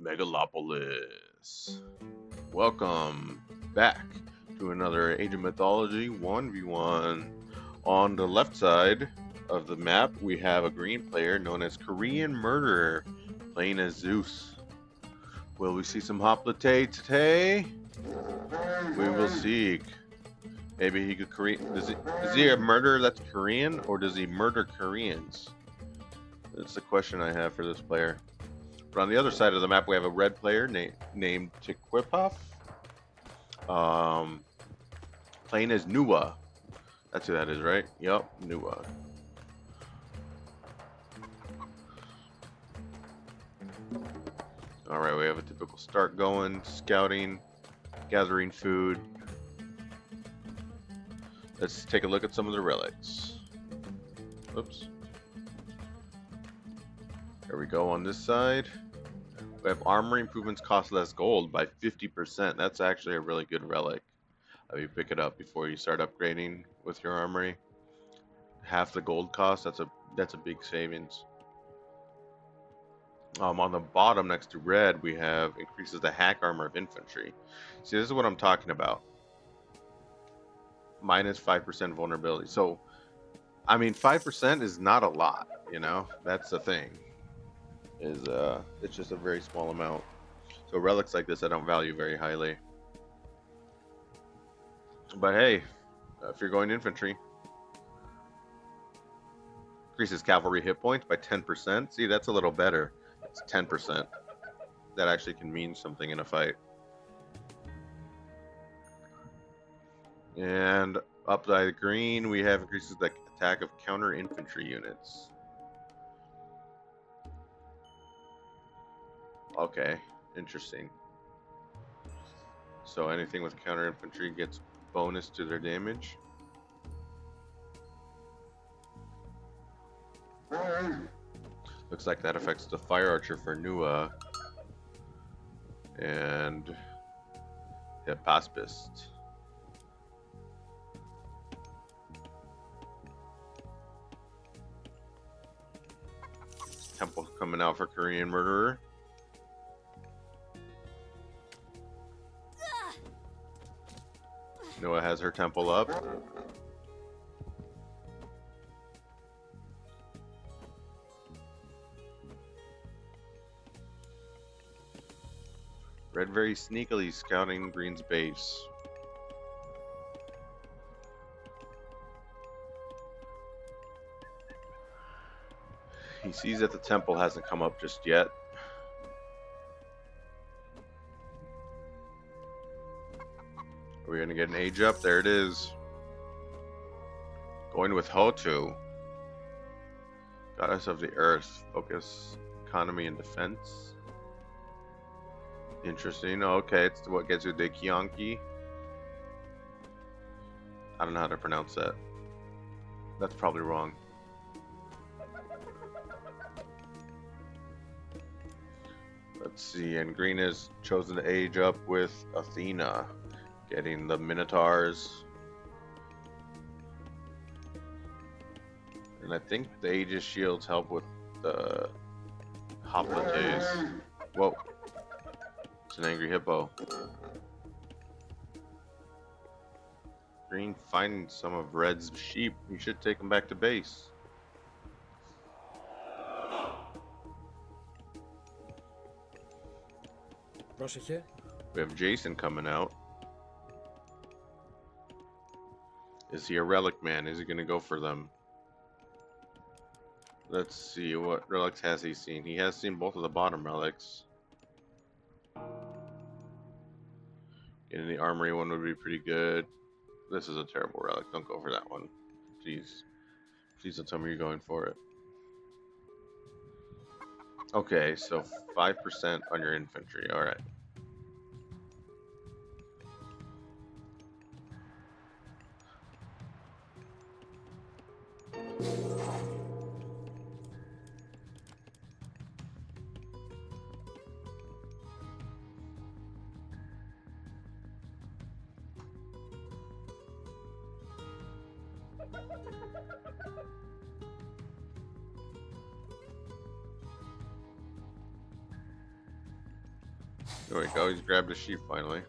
Megalopolis. Welcome back to another Age of Mythology 1v1. On the left side of the map, we have a green player known as Korean Murderer playing as Zeus. Will we see some hoplite today? We will see. Maybe he could is he a murderer that's Korean, or does he murder Koreans? That's the question I have for this player. But on the other side of the map, we have a red player named Tiquipov, playing as Nuwa. That's who that is, right? Yep, Nuwa. All right, we have a typical start going, scouting, gathering food. Let's take a look at some of the relics. Oops. There we go on this side. We have armory improvements cost less gold by 50%. That's actually a really good relic. You pick it up before you start upgrading with your armory. Half the gold cost, that's a big savings. On the bottom next to red, we have increases the hack armor of infantry. See, this is what I'm talking about. Minus 5% vulnerability. So, I mean, 5% is not a lot, you know? That's the thing. It's just a very small amount. So relics like this I don't value very highly. But hey, if you're going infantry, increases cavalry hit points by 10%. See, that's a little better. It's 10%. That actually can mean something in a fight. And up by the green, we have increases the attack of counter infantry units. Okay, interesting. So anything with counter infantry gets bonus to their damage. Looks like that affects the fire archer for Nuwa and the pacifist. Temple coming out for Korean Murderer. Nuwa has her temple up. Red very sneakily scouting green's base. He sees that the temple hasn't come up just yet. Are we going to get an age up? There it is. Going with Hotu. Goddess of the Earth. Focus, economy, and defense. Interesting. Okay, it's what gets you de Kyanki. I don't know how to pronounce that. That's probably wrong. Let's see, and green has chosen to age up with Athena, getting the Minotaurs. And I think the Aegis shields help with the hoplites. Whoa. It's an angry hippo. Green finding some of red's sheep. You should take them back to base. We have Jason coming out. Is he a relic man? Is he going to go for them? Let's see, what relics has he seen? He has seen both of the bottom relics. Getting the armory one would be pretty good. This is a terrible relic. Don't go for that one. Jeez. Please don't tell me you're going for it. Okay, so 5% on your infantry. Alright. There we go, he's grabbed a sheep finally.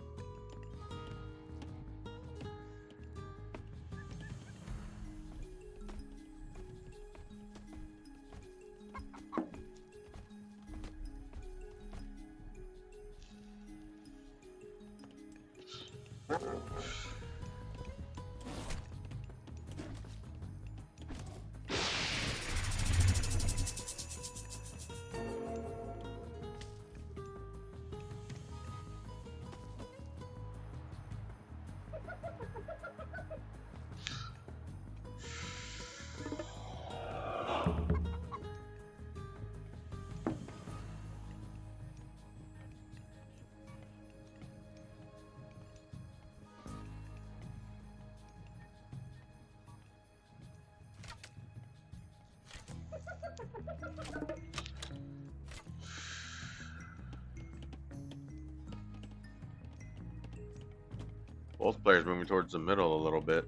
Both players moving towards the middle a little bit.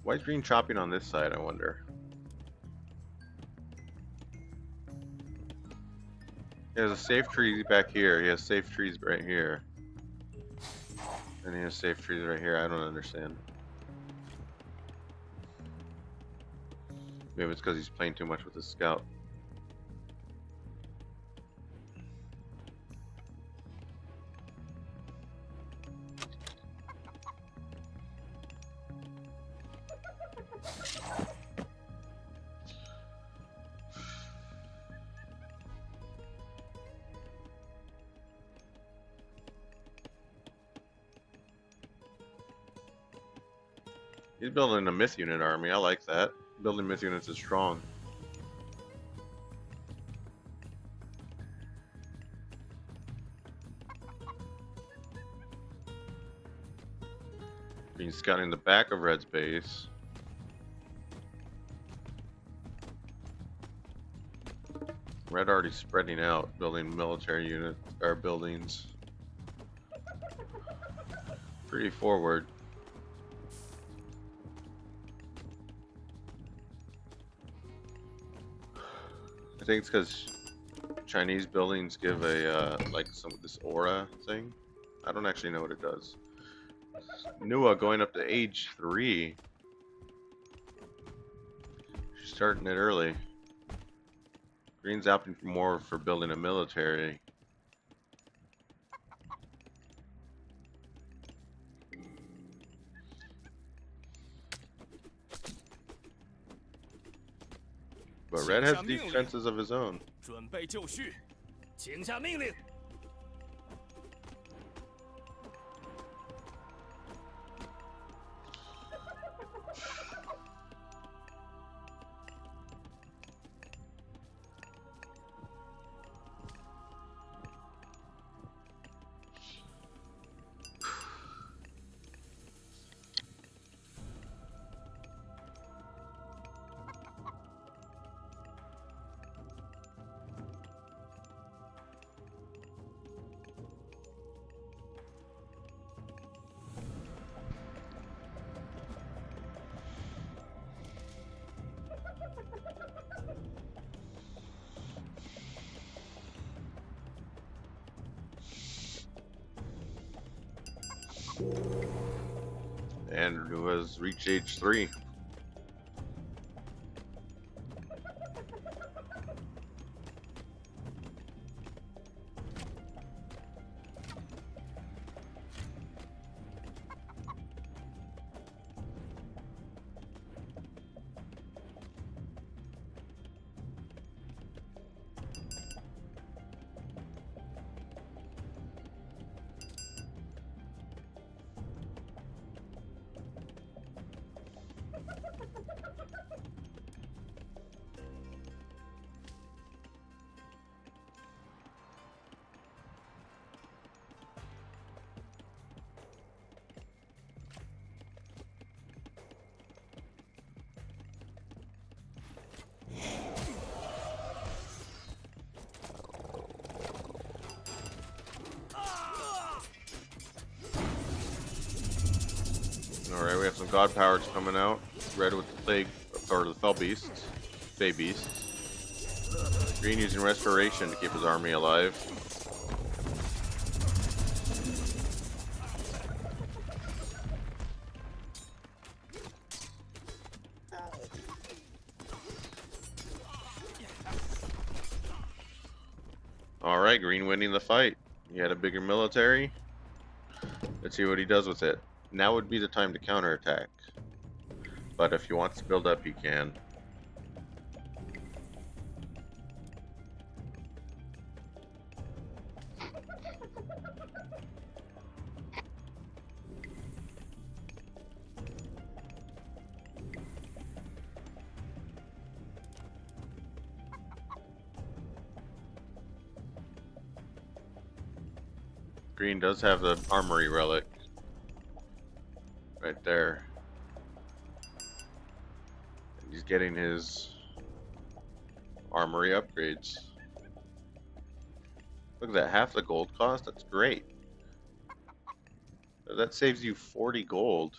Why is green chopping on this side, I wonder? He has a safe tree back here. He has safe trees right here. And he has safe trees right here. I don't understand. Maybe it's because he's playing too much with his scout. He's building a myth unit army. I like that. Building myth units is strong. Being scouting the back of Red's base. Red already spreading out, building military units or buildings. Pretty forward. I think it's because Chinese buildings give a like this aura thing. I don't actually know what it does. Nua going up to age 3. She's starting it early. Green's opting for more for building a military. But Red has defenses of his own. And Nua's reached age 3. Alright, we have some god powers coming out. Red with the plague, or the fell beasts, fey beasts. Green using restoration to keep his army alive. Alright, green winning the fight. He had a bigger military. Let's see what he does with it. Now would be the time to counterattack. But if he wants to build up, he can. Green does have the armory relic right there. And he's getting his armory upgrades. Look at that, half the gold cost? That's great. That saves you 40 gold.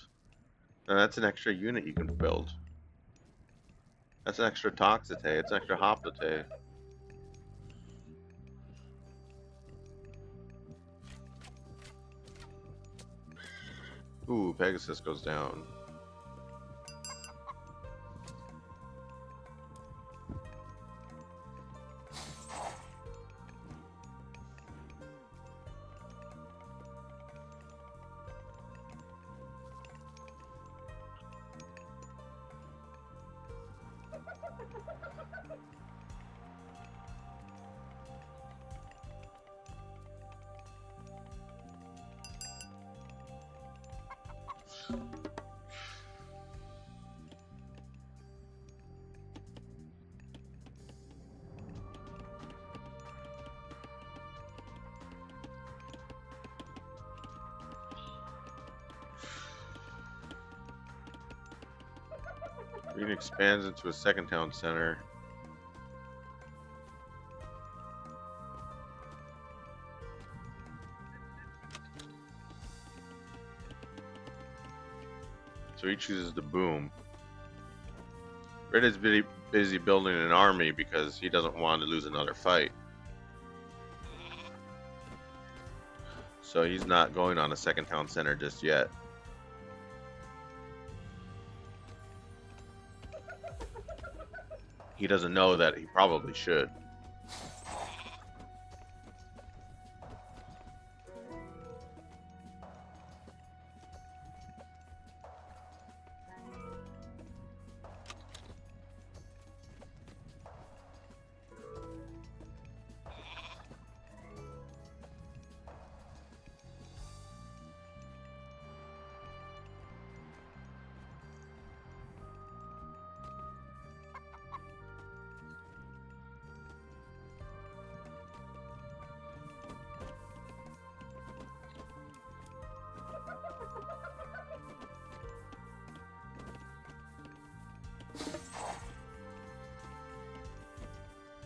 And that's an extra unit you can build. That's an extra Toxite, it's an extra Hoplite. Ooh, Pegasus goes down. Green expands into a second town center. So he chooses to boom. Red is busy building an army because he doesn't want to lose another fight. So he's not going on a second town center just yet. He doesn't know that he probably should.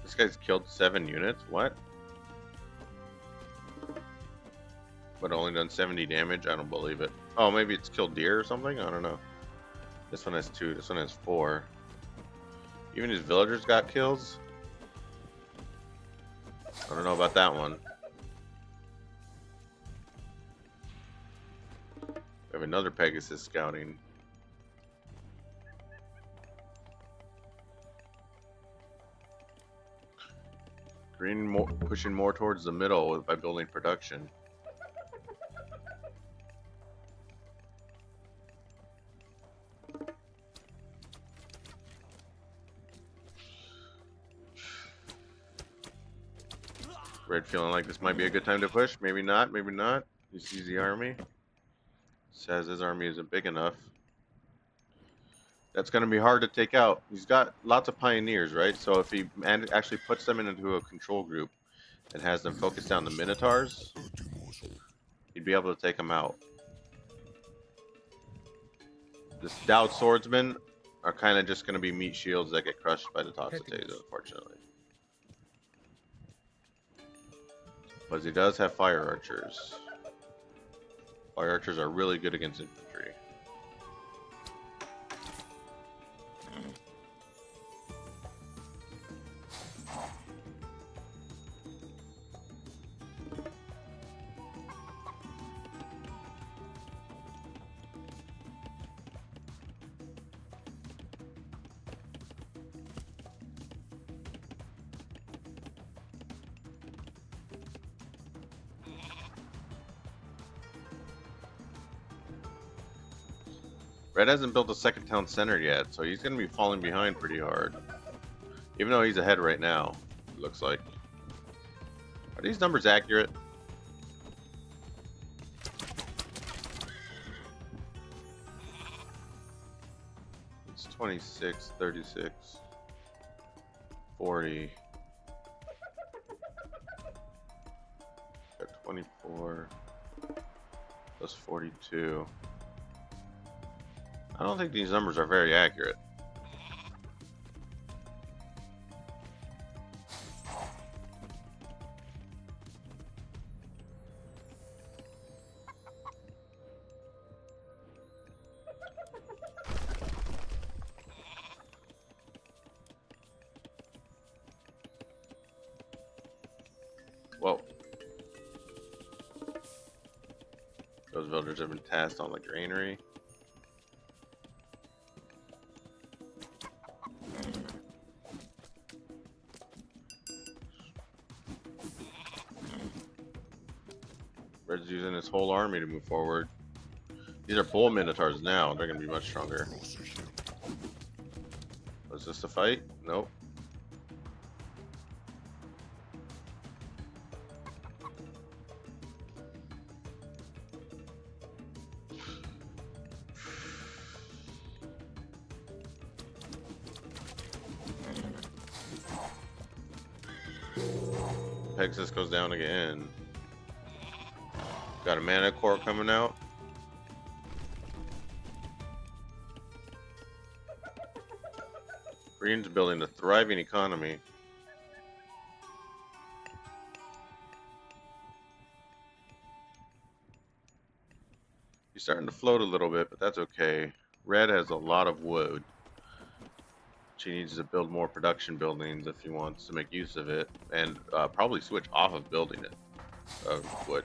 This guy's killed 7 units? What? But only done 70 damage? I don't believe it. Oh, maybe it's killed deer or something? I don't know. This one has 2, this one has 4. Even his villagers got kills? I don't know about that one. We have another Pegasus scouting. Green pushing more towards the middle by building production. Red feeling like this might be a good time to push. Maybe not, maybe not. He sees the army. Says his army isn't big enough. That's going to be hard to take out. He's got lots of pioneers, right? So if he actually puts them into a control group and has them focus down the Minotaurs, he'd be able to take them out. The Stout Swordsmen are kind of just going to be meat shields that get crushed by the Toxitates, unfortunately. But he does have fire archers. Fire archers are really good against infantry. Red hasn't built a second town center yet, so he's going to be falling behind pretty hard. Even though he's ahead right now, it looks like. Are these numbers accurate? It's 26, 36, 40. Got 24 plus 42. I don't think these numbers are very accurate. Whoa. Those villagers have been tasked on the granary. Red's using his whole army to move forward. These are bull minotaurs now. They're going to be much stronger. Was this a fight? Nope. Pegasus goes down again. Got a mana core coming out. Green's building a thriving economy. He's starting to float a little bit, but that's okay. Red has a lot of wood. She needs to build more production buildings if he wants to make use of it, and probably switch off of building it. Wood.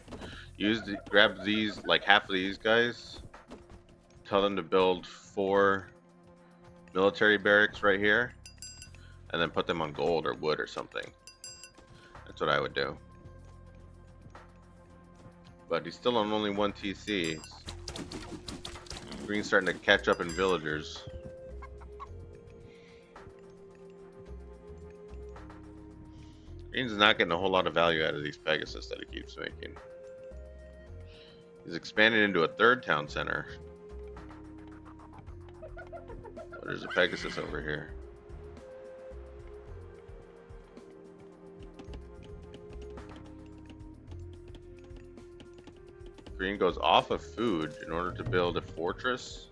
Grab these, like half of these guys. Tell them to build 4 military barracks right here, and then put them on gold or wood or something. That's what I would do. But he's still on only 1 TC. Green's starting to catch up in villagers. Green's not getting a whole lot of value out of these Pegasus that he keeps making. He's expanded into a 3rd town center. Oh, there's a Pegasus over here. Green goes off of food in order to build a fortress.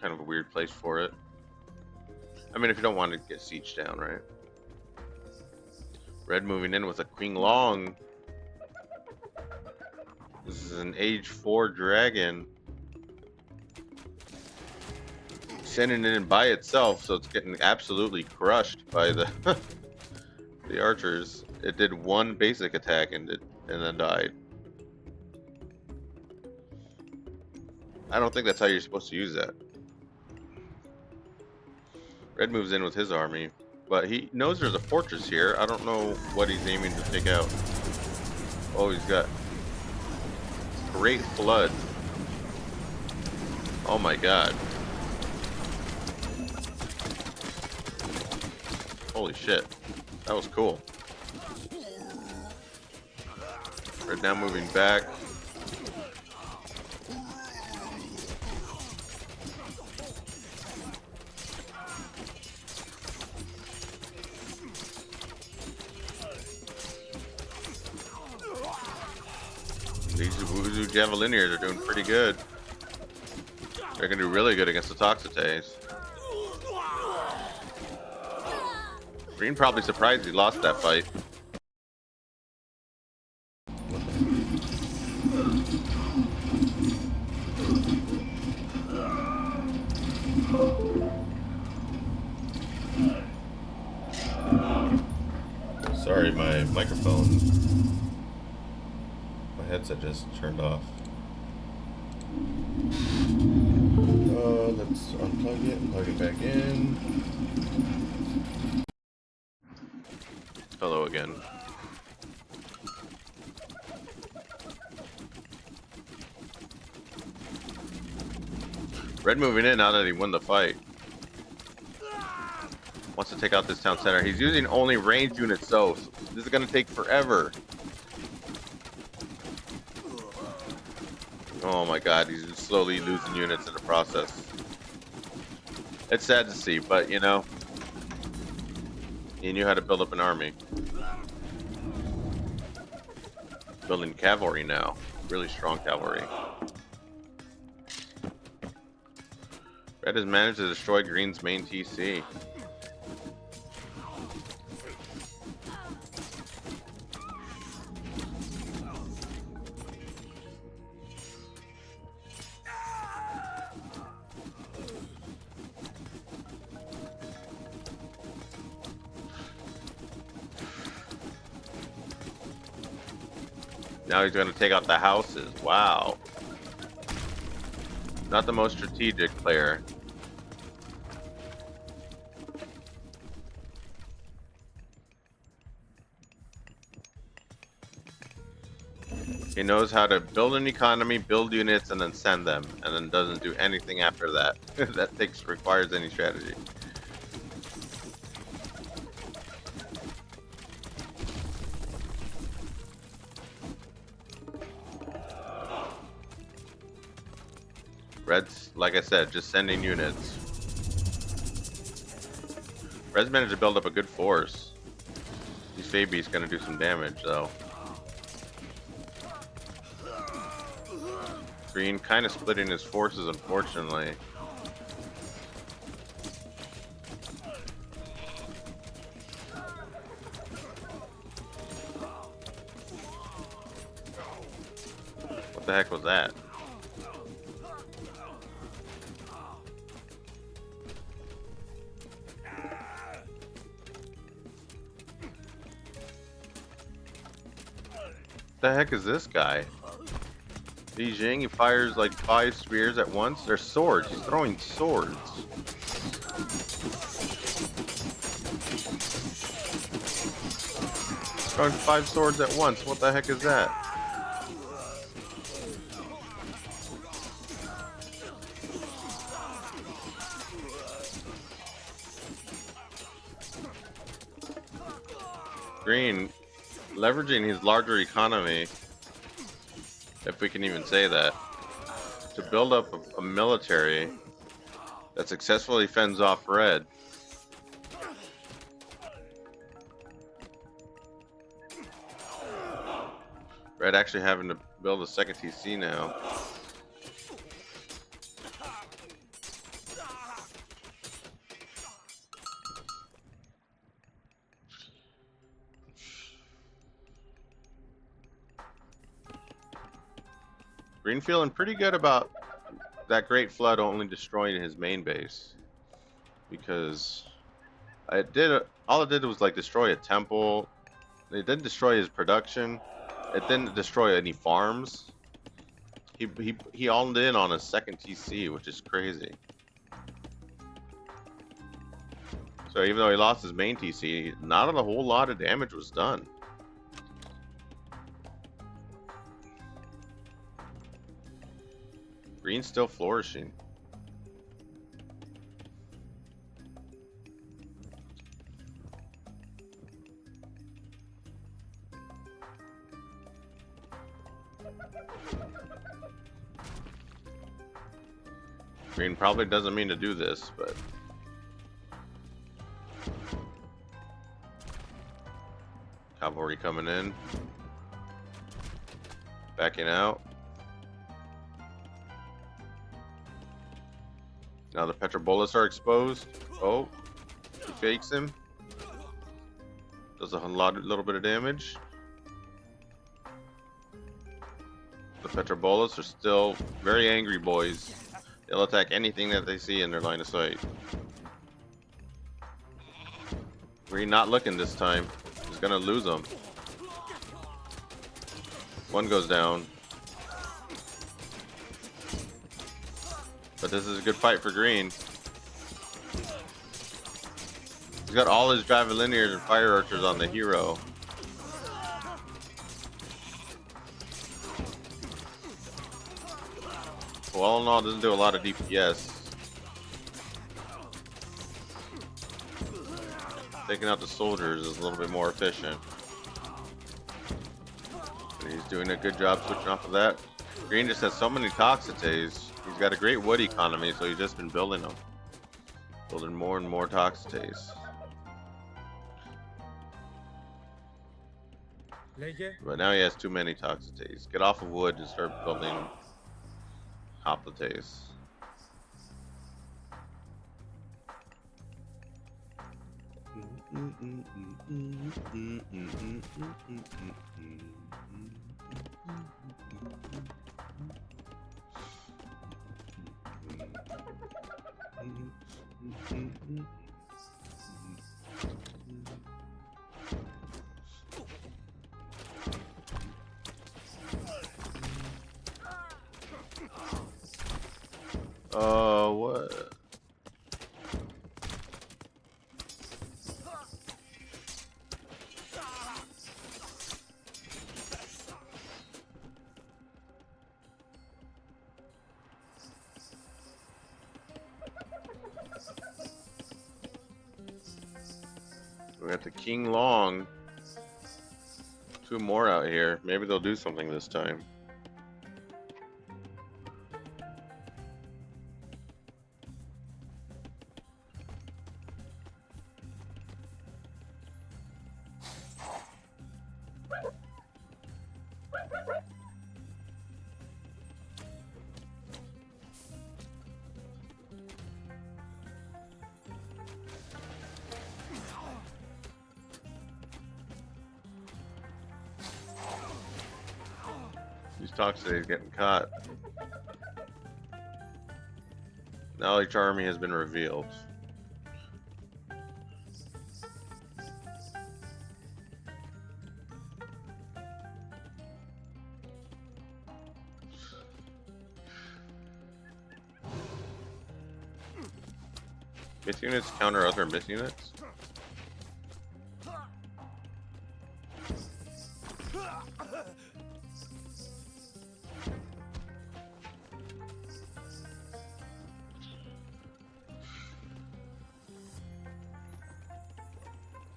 Kind of a weird place for it. I mean, if you don't want to get sieged down, right? Red moving in with a Queen Long. This is an Age 4 dragon. Sending it in by itself, so it's getting absolutely crushed by the the archers. It did 1 basic attack and then died. I don't think that's how you're supposed to use that. Red moves in with his army, but he knows there's a fortress here. I don't know what he's aiming to take out. Oh, he's got Great Flood. Oh my god. Holy shit. That was cool. Red now moving back. These Wuzu Javelineers are doing pretty good. They're gonna do really good against the Toxotes. Green probably surprised he lost that fight. Sorry, my microphone, my headset just turned off. Let's unplug it and plug it back in. Red moving in now that he won the fight. Wants to take out this town center. He's using only ranged units, so this is going to take forever. Oh my god, he's slowly losing units in the process. It's sad to see, but you know, he knew how to build up an army. Building cavalry now. Really strong cavalry. Red has managed to destroy Green's main TC. Now he's going to take out the houses. Wow. Not the most strategic player. He knows how to build an economy, build units, and then send them, and then doesn't do anything after that. That requires any strategy. Red's, like I said, just sending units. Red's managed to build up a good force. These Fabi's gonna do some damage, though. Green kind of splitting his forces, unfortunately. What the heck was that? The heck is this guy? Beijing, he fires like 5 spears at once. They're swords. He's throwing swords. Throwing 5 swords at once. What the heck is that? Green, leveraging his larger economy, if we can even say that, to build up a military that successfully fends off Red. Red actually having to build a second TC now. Green feeling pretty good about that Great Flood only destroying his main base, because all it did was like destroy a temple. It didn't destroy his production. It didn't destroy any farms. He all in on a second TC, which is crazy. So even though he lost his main TC, not a whole lot of damage was done. Green's still flourishing. Green probably doesn't mean to do this, but cavalry coming in, backing out. Now the Petrobolas are exposed. Oh, he fakes him. Does a little bit of damage. The Petrobolas are still very angry boys. They'll attack anything that they see in their line of sight. Green not looking this time. He's gonna lose them. One goes down. But this is a good fight for Green. He's got all his Javelineers and Fire Archers on the hero. Well, all in all, it doesn't do a lot of DPS. Taking out the soldiers is a little bit more efficient. And he's doing a good job switching off of that. Green just has so many Toxitates. He's got a great wood economy, so he's just been building them. Building more and more Toxitates. But now he has too many Toxitates. Get off of wood and start building Hoplitates. What? We got the King Long. 2 more out here. Maybe they'll do something this time. These Toxitates getting caught. Now each army has been revealed. Myth units counter other myth units?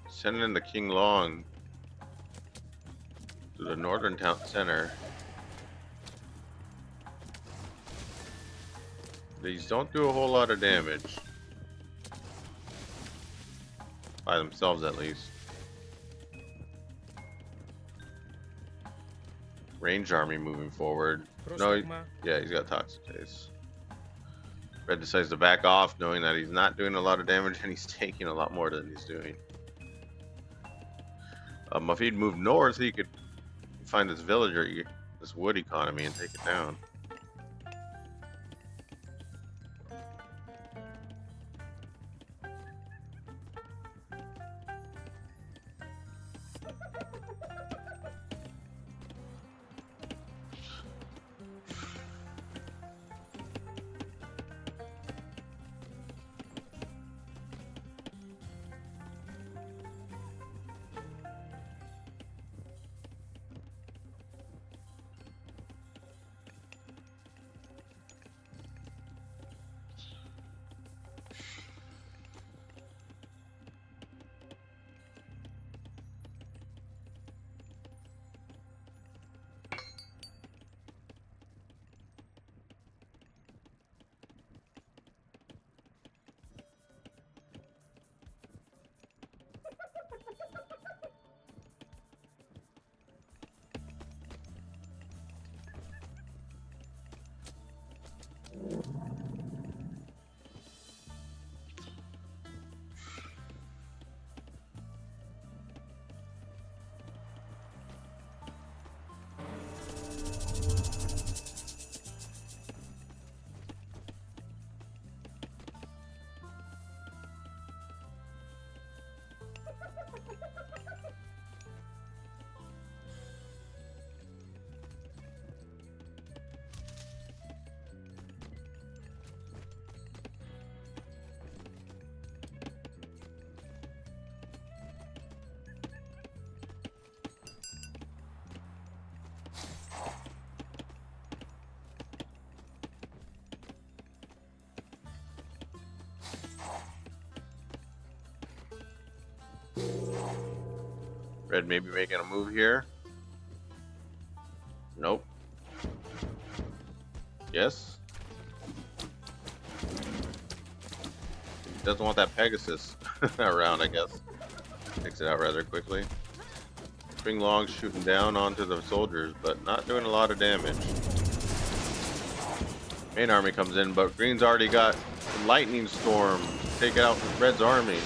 Send in the King Long to the northern town center. These don't do a whole lot of damage. By themselves, at least. Range army moving forward. No, yeah, he's got Toxitates. Red decides to back off, knowing that he's not doing a lot of damage and he's taking a lot more than he's doing. If he'd moved north, he could find this villager, this wood economy, and take it down. Red maybe making a move here. Nope. Yes. Doesn't want that Pegasus around, I guess. Takes it out rather quickly. Swing long shooting down onto the soldiers, but not doing a lot of damage. Main army comes in, but Green's already got Lightning Storm to take out Red's army.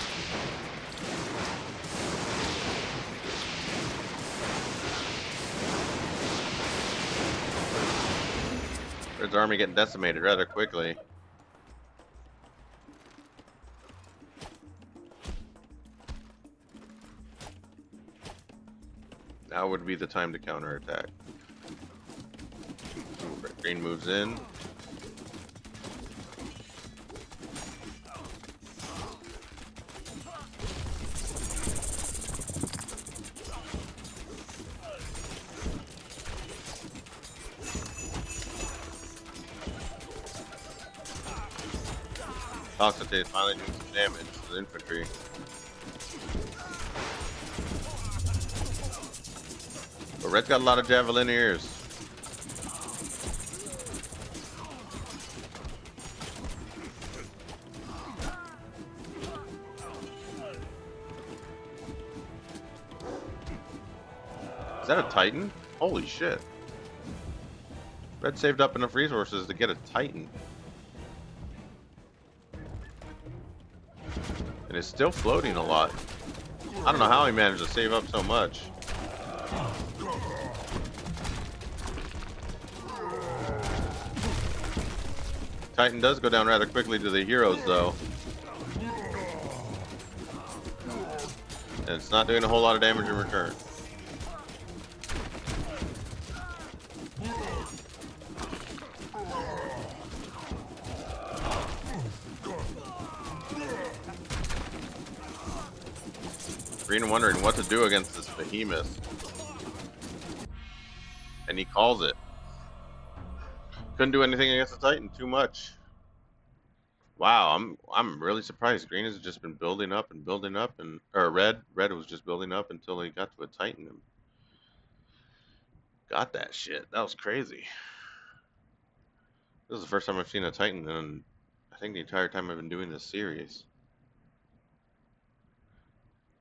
Red's army getting decimated rather quickly. Now would be the time to counterattack. Green moves in. Toxicate is finally doing some damage to the infantry. But Red's got a lot of Javelineers. Is that a Titan? Holy shit. Red saved up enough resources to get a Titan. And it's still floating a lot. I don't know how he managed to save up so much. Titan does go down rather quickly to the heroes, though. And it's not doing a whole lot of damage in return. Green wondering what to do against this behemoth. And he calls it. Couldn't do anything against the Titan, too much. Wow, I'm really surprised. Green has just been building up and building up, and or Red was just building up until he got to a Titan and got that shit. That was crazy. This is the first time I've seen a Titan in, I think, the entire time I've been doing this series.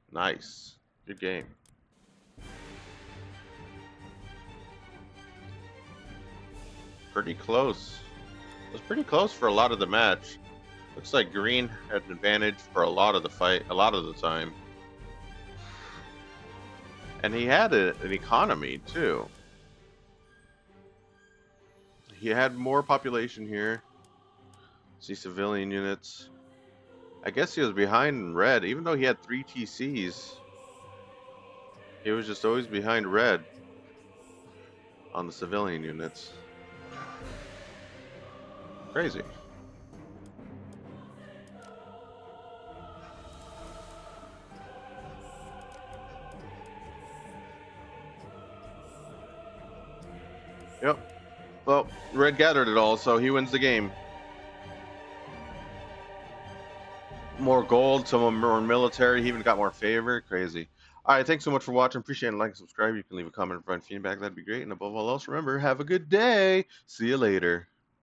Nice. Good game. Pretty close. It was pretty close for a lot of the match. Looks like Green had an advantage for a lot of the fight, a lot of the time. And he had an economy, too. He had more population here. See civilian units. I guess he was behind Red, even though he had 3 TCs. He was just always behind Red on the civilian units. Crazy. Yep. Well, Red gathered it all, so he wins the game. More gold, some more military. He even got more favor. Crazy. All right, thanks so much for watching. Appreciate it. Like and subscribe. You can leave a comment and provide feedback. That'd be great. And above all else, remember, have a good day. See you later.